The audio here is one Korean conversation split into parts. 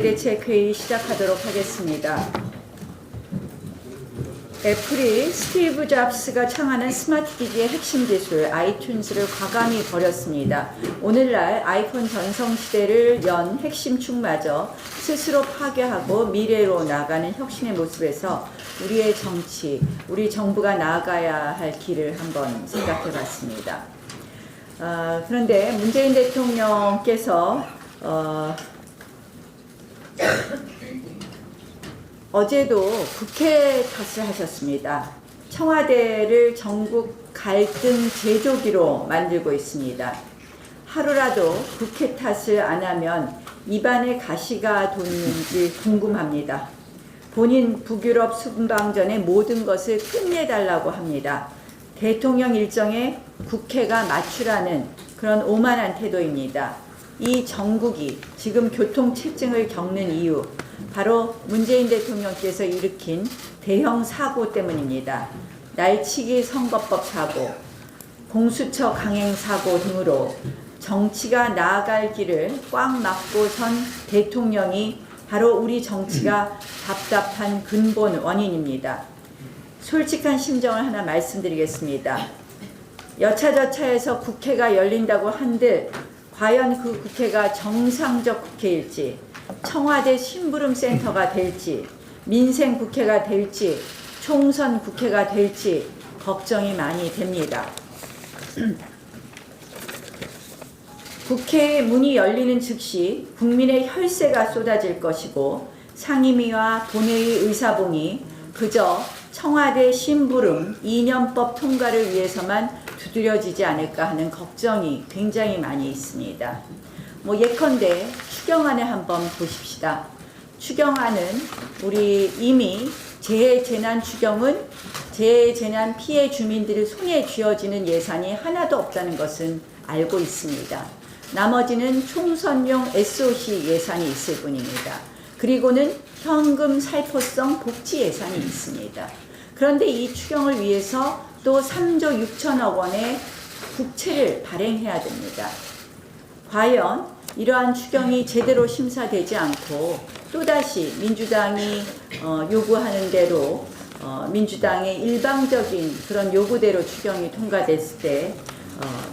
대책회의 시작하도록 하겠습니다. 애플이 스티브 잡스가 창안한 스마트 기기의 핵심 기술 아이튠즈를 과감히 버렸습니다. 오늘날 아이폰 전성시대를 연 핵심 축마저 스스로 파괴하고 미래로 나가는 혁신의 모습에서 우리의 정치, 우리 정부가 나아가야 할 길을 한번 생각해 봤습니다. 그런데 문재인 대통령께서 어제도 국회 탓을 하셨습니다. 청와대를 전국 갈등 제조기로 만들고 있습니다. 하루라도 국회 탓을 안 하면 입안에 가시가 돋는지 궁금합니다. 본인 북유럽 순방전에 모든 것을 끝내달라고 합니다. 대통령 일정에 국회가 맞추라는 그런 오만한 태도입니다. 이 전국이 지금 교통체증을 겪는 이유, 바로 문재인 대통령께서 일으킨 대형 사고 때문입니다. 날치기 선거법 사고, 공수처 강행 사고 등으로 정치가 나아갈 길을 꽉 막고선 대통령이 바로 우리 정치가 답답한 근본 원인입니다. 솔직한 심정을 하나 말씀드리겠습니다. 여차저차해서 국회가 열린다고 한들 과연 그 국회가 정상적 국회일지, 청와대 심부름 센터가 될지, 민생 국회가 될지, 총선 국회가 될지 걱정이 많이 됩니다. 국회의 문이 열리는 즉시 국민의 혈세가 쏟아질 것이고 상임위와 본회의 의사봉이 그저 청와대 심부름 2년법 통과를 위해서만 두드려지지 않을까 하는 걱정이 굉장히 많이 있습니다. 예컨대 추경안을 한번 보십시다. 추경안은 우리 이미 재해재난 추경은 재해재난 피해 주민들의 손에 쥐어지는 예산이 하나도 없다는 것은 알고 있습니다. 나머지는 총선용 SOC 예산이 있을 뿐입니다. 그리고는 현금 살포성 복지 예산이 있습니다. 그런데 이 추경을 위해서 또 3조 6천억 원의 국채를 발행해야 됩니다. 과연 이러한 추경이 제대로 심사되지 않고 또다시 민주당이 요구하는 대로 민주당의 일방적인 그런 요구대로 추경이 통과됐을 때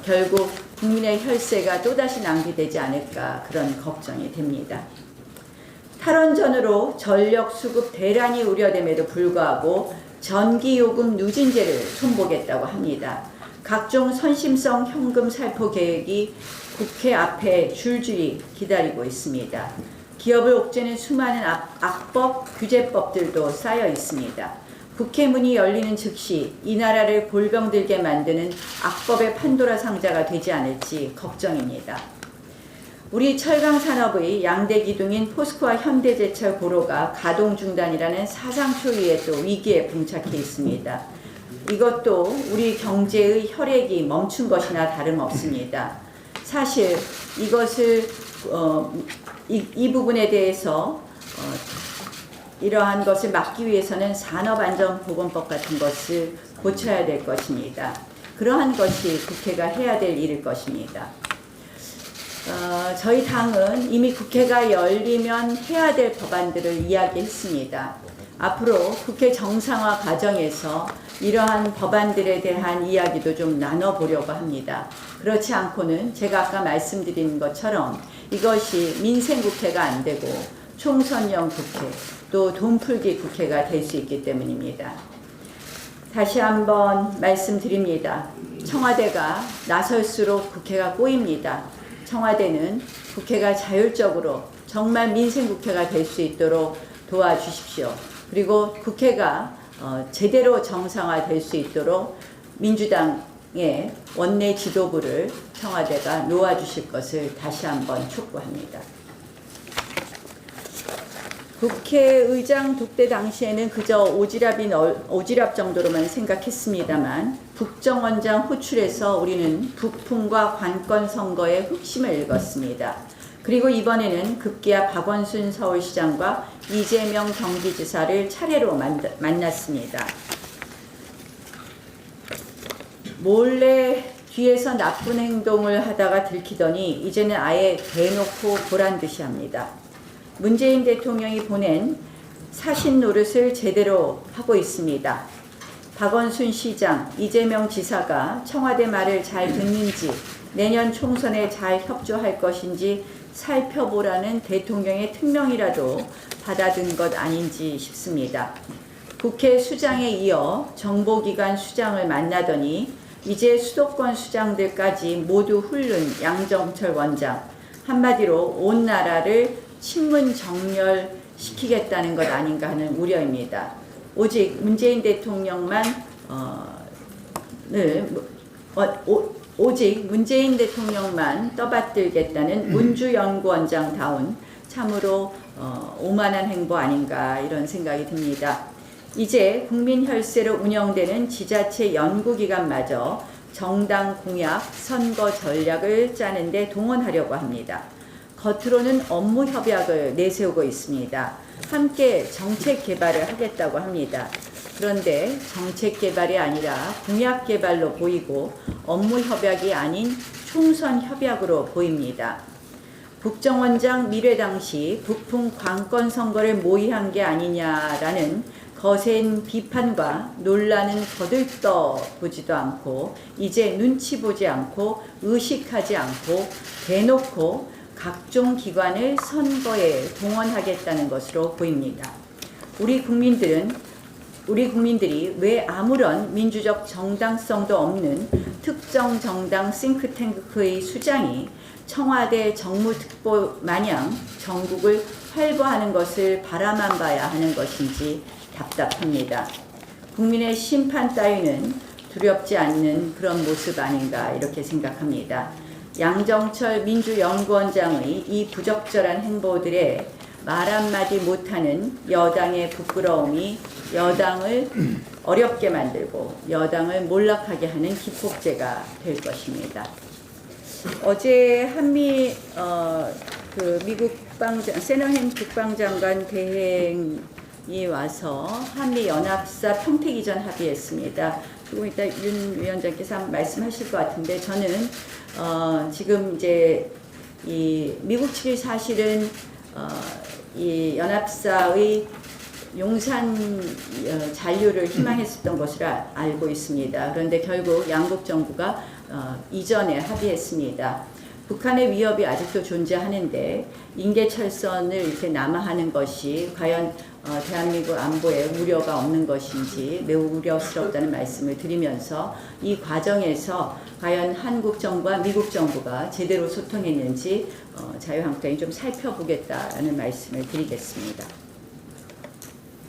결국 국민의 혈세가 또다시 낭비되지 않을까 그런 걱정이 됩니다. 탈원전으로 전력 수급 대란이 우려됨에도 불구하고 전기요금 누진제를 손보겠다고 합니다. 각종 선심성 현금 살포 계획이 국회 앞에 줄줄이 기다리고 있습니다. 기업을 옥죄는 수많은 악법, 규제법들도 쌓여 있습니다. 국회 문이 열리는 즉시 이 나라를 골병들게 만드는 악법의 판도라 상자가 되지 않을지 걱정입니다. 우리 철강산업의 양대 기둥인 포스코와 현대제철 고로가 가동 중단이라는 사상 초유의 또 위기에 봉착해 있습니다. 이것도 우리 경제의 혈액이 멈춘 것이나 다름없습니다. 사실 이것을 이 부분에 대해서 이러한 것을 막기 위해서는 산업안전보건법 같은 것을 고쳐야 될 것입니다. 그러한 것이 국회가 해야 될 일일 것입니다. 저희 당은 이미 국회가 열리면 해야 될 법안들을 이야기했습니다. 앞으로 국회 정상화 과정에서 이러한 법안들에 대한 이야기도 좀 나눠보려고 합니다. 그렇지 않고는 제가 아까 말씀드린 것처럼 이것이 민생국회가 안 되고 총선용 국회, 또 돈풀기 국회가 될 수 있기 때문입니다. 다시 한번 말씀드립니다. 청와대가 나설수록 국회가 꼬입니다. 청와대는 국회가 자율적으로 정말 민생국회가 될 수 있도록 도와주십시오. 그리고 국회가 제대로 정상화될 수 있도록 민주당의 원내 지도부를 청와대가 놓아주실 것을 다시 한번 촉구합니다. 국회의장 독대 당시에는 그저 오지랖 정도로만 생각했습니다만 국정원장 호출해서 우리는 북풍과 관건 선거의 흑심을 읽었습니다. 그리고 이번에는 급기야 박원순 서울시장과 이재명 경기지사를 차례로 만났습니다. 몰래 뒤에서 나쁜 행동을 하다가 들키더니 이제는 아예 대놓고 보란듯이 합니다. 문재인 대통령이 보낸 사신 노릇을 제대로 하고 있습니다. 박원순 시장, 이재명 지사가 청와대 말을 잘 듣는지, 내년 총선에 잘 협조할 것인지 살펴보라는 대통령의 특명이라도 받아든 것 아닌지 싶습니다. 국회 수장에 이어 정보기관 수장을 만나더니 이제 수도권 수장들까지 모두 훑는 양정철 원장, 한마디로 온 나라를 친문 정렬시키겠다는 것 아닌가 하는 우려입니다. 오직 문재인 대통령만 오직 문재인 대통령만 떠받들겠다는 문주연구원장다운 참으로 오만한 행보 아닌가 이런 생각이 듭니다. 이제 국민 혈세로 운영되는 지자체 연구기관마저 정당 공약, 선거 전략을 짜는데 동원하려고 합니다. 겉으로는 업무 협약을 내세우고 있습니다. 함께 정책 개발을 하겠다고 합니다. 그런데 정책 개발이 아니라 공약 개발로 보이고 업무 협약이 아닌 총선 협약으로 보입니다. 국정원장 미래 당시 북풍 관건 선거를 모의한 게 아니냐라는 거센 비판과 논란은 거들떠 보지도 않고 이제 눈치 보지 않고 의식하지 않고 대놓고 각종 기관을 선거에 동원하겠다는 것으로 보입니다. 우리 국민들이 왜 아무런 민주적 정당성도 없는 특정 정당 싱크탱크의 수장이 청와대 정무특보 마냥 전국을 활보하는 것을 바라만 봐야 하는 것인지 답답합니다. 국민의 심판 따위는 두렵지 않는 그런 모습 아닌가 이렇게 생각합니다. 양정철 민주연구원장의 이 부적절한 행보들에 말 한마디 못하는 여당의 부끄러움이 여당을 어렵게 만들고 여당을 몰락하게 하는 기폭제가 될 것입니다. 어제 한미 미국 세너햄 국방장관 대행이 와서 한미 연합사 평택이전 합의했습니다. 조금 이따 윤 위원장께서 말씀하실 것 같은데 저는 지금 이제 이 미국 측이 사실은 이 연합사의 용산 잔류를 희망했었던 것으로 알고 있습니다. 그런데 결국 양국 정부가 이전에 합의했습니다. 북한의 위협이 아직도 존재하는데 인계철선을 이렇게 남하하는 것이 과연 대한민국 안보에 우려가 없는 것인지 매우 우려스럽다는 말씀을 드리면서 이 과정에서 과연 한국 정부와 미국 정부가 제대로 소통했는지 자유한국당이 좀 살펴보겠다는 말씀을 드리겠습니다.